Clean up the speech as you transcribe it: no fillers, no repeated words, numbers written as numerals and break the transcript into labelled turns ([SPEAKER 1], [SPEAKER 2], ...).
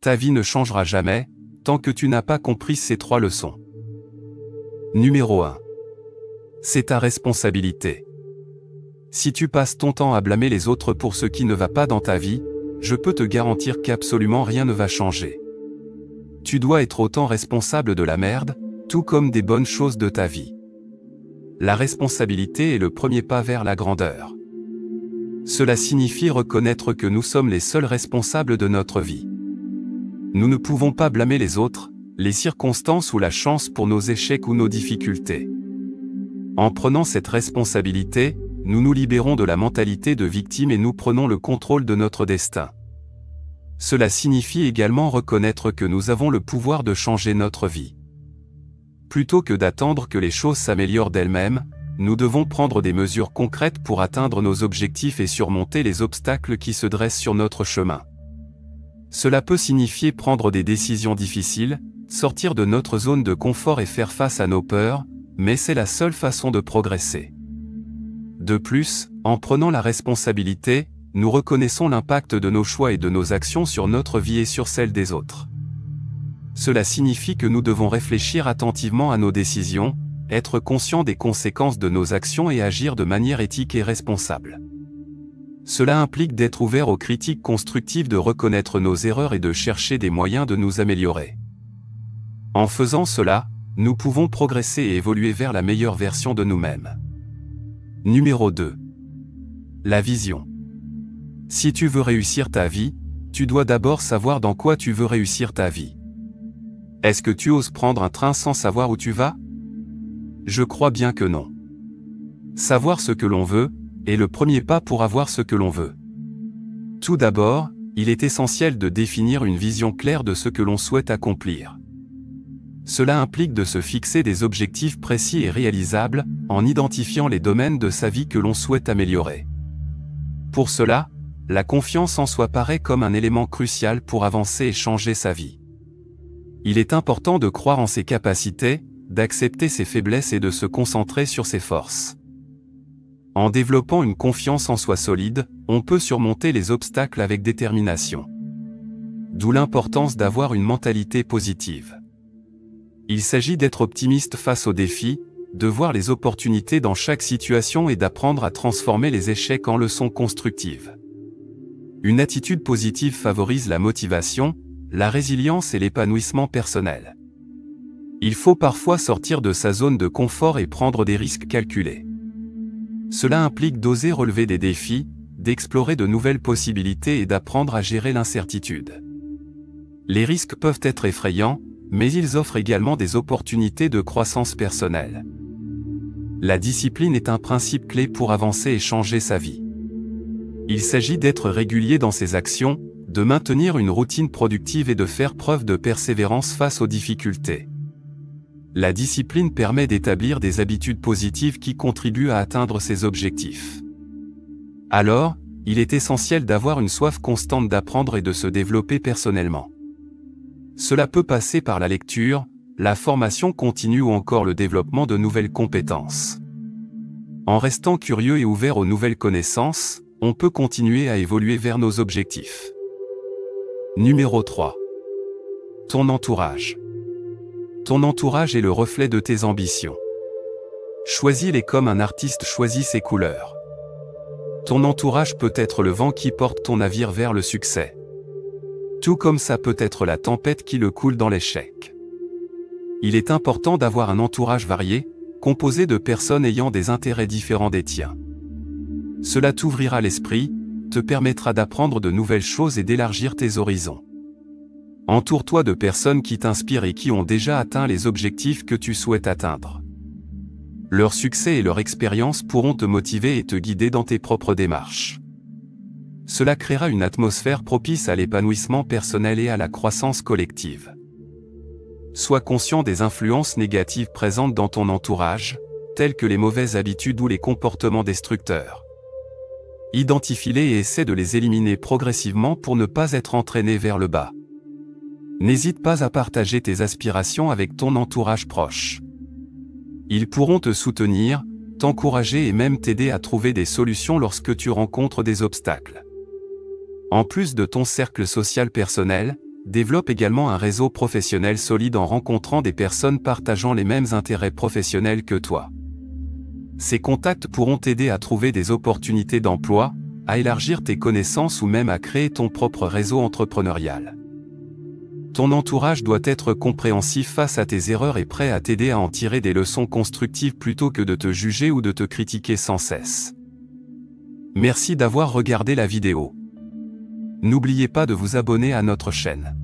[SPEAKER 1] ta vie ne changera jamais, tant que tu n'as pas compris ces 3 leçons. Numéro 1. C'est ta responsabilité. Si tu passes ton temps à blâmer les autres pour ce qui ne va pas dans ta vie, je peux te garantir qu'absolument rien ne va changer. Tu dois être autant responsable de la merde, tout comme des bonnes choses de ta vie. La responsabilité est le premier pas vers la grandeur. Cela signifie reconnaître que nous sommes les seuls responsables de notre vie. Nous ne pouvons pas blâmer les autres, les circonstances ou la chance pour nos échecs ou nos difficultés. En prenant cette responsabilité, nous nous libérons de la mentalité de victime et nous prenons le contrôle de notre destin. Cela signifie également reconnaître que nous avons le pouvoir de changer notre vie. Plutôt que d'attendre que les choses s'améliorent d'elles-mêmes, nous devons prendre des mesures concrètes pour atteindre nos objectifs et surmonter les obstacles qui se dressent sur notre chemin. Cela peut signifier prendre des décisions difficiles, sortir de notre zone de confort et faire face à nos peurs, mais c'est la seule façon de progresser. De plus, en prenant la responsabilité, nous reconnaissons l'impact de nos choix et de nos actions sur notre vie et sur celle des autres. Cela signifie que nous devons réfléchir attentivement à nos décisions, être conscients des conséquences de nos actions et agir de manière éthique et responsable. Cela implique d'être ouvert aux critiques constructives, de reconnaître nos erreurs et de chercher des moyens de nous améliorer. En faisant cela, nous pouvons progresser et évoluer vers la meilleure version de nous-mêmes. Numéro 2. La vision. Si tu veux réussir ta vie, tu dois d'abord savoir dans quoi tu veux réussir ta vie. Est-ce que tu oses prendre un train sans savoir où tu vas? Je crois bien que non. Savoir ce que l'on veut est le premier pas pour avoir ce que l'on veut. Tout d'abord, il est essentiel de définir une vision claire de ce que l'on souhaite accomplir. Cela implique de se fixer des objectifs précis et réalisables, en identifiant les domaines de sa vie que l'on souhaite améliorer. Pour cela, la confiance en soi paraît comme un élément crucial pour avancer et changer sa vie. Il est important de croire en ses capacités, d'accepter ses faiblesses et de se concentrer sur ses forces. En développant une confiance en soi solide, on peut surmonter les obstacles avec détermination. D'où l'importance d'avoir une mentalité positive. Il s'agit d'être optimiste face aux défis, de voir les opportunités dans chaque situation et d'apprendre à transformer les échecs en leçons constructives. Une attitude positive favorise la motivation, la résilience et l'épanouissement personnel. Il faut parfois sortir de sa zone de confort et prendre des risques calculés. Cela implique d'oser relever des défis, d'explorer de nouvelles possibilités et d'apprendre à gérer l'incertitude. Les risques peuvent être effrayants, mais ils offrent également des opportunités de croissance personnelle. La discipline est un principe clé pour avancer et changer sa vie. Il s'agit d'être régulier dans ses actions, de maintenir une routine productive et de faire preuve de persévérance face aux difficultés. La discipline permet d'établir des habitudes positives qui contribuent à atteindre ses objectifs. Alors, il est essentiel d'avoir une soif constante d'apprendre et de se développer personnellement. Cela peut passer par la lecture, la formation continue ou encore le développement de nouvelles compétences. En restant curieux et ouvert aux nouvelles connaissances, on peut continuer à évoluer vers nos objectifs. Numéro 3. Ton entourage. Ton entourage est le reflet de tes ambitions. Choisis-les comme un artiste choisit ses couleurs. Ton entourage peut être le vent qui porte ton navire vers le succès. Tout comme ça peut être la tempête qui le coule dans l'échec. Il est important d'avoir un entourage varié, composé de personnes ayant des intérêts différents des tiens. Cela t'ouvrira l'esprit, te permettra d'apprendre de nouvelles choses et d'élargir tes horizons. Entoure-toi de personnes qui t'inspirent et qui ont déjà atteint les objectifs que tu souhaites atteindre. Leur succès et leur expérience pourront te motiver et te guider dans tes propres démarches. Cela créera une atmosphère propice à l'épanouissement personnel et à la croissance collective. Sois conscient des influences négatives présentes dans ton entourage, telles que les mauvaises habitudes ou les comportements destructeurs. Identifie-les et essaie de les éliminer progressivement pour ne pas être entraîné vers le bas. N'hésite pas à partager tes aspirations avec ton entourage proche. Ils pourront te soutenir, t'encourager et même t'aider à trouver des solutions lorsque tu rencontres des obstacles. En plus de ton cercle social personnel, Développe également un réseau professionnel solide en rencontrant des personnes partageant les mêmes intérêts professionnels que toi. Ces contacts pourront t'aider à trouver des opportunités d'emploi, à élargir tes connaissances ou même à créer ton propre réseau entrepreneurial. Ton entourage doit être compréhensif face à tes erreurs et prêt à t'aider à en tirer des leçons constructives plutôt que de te juger ou de te critiquer sans cesse. Merci d'avoir regardé la vidéo. N'oubliez pas de vous abonner à notre chaîne.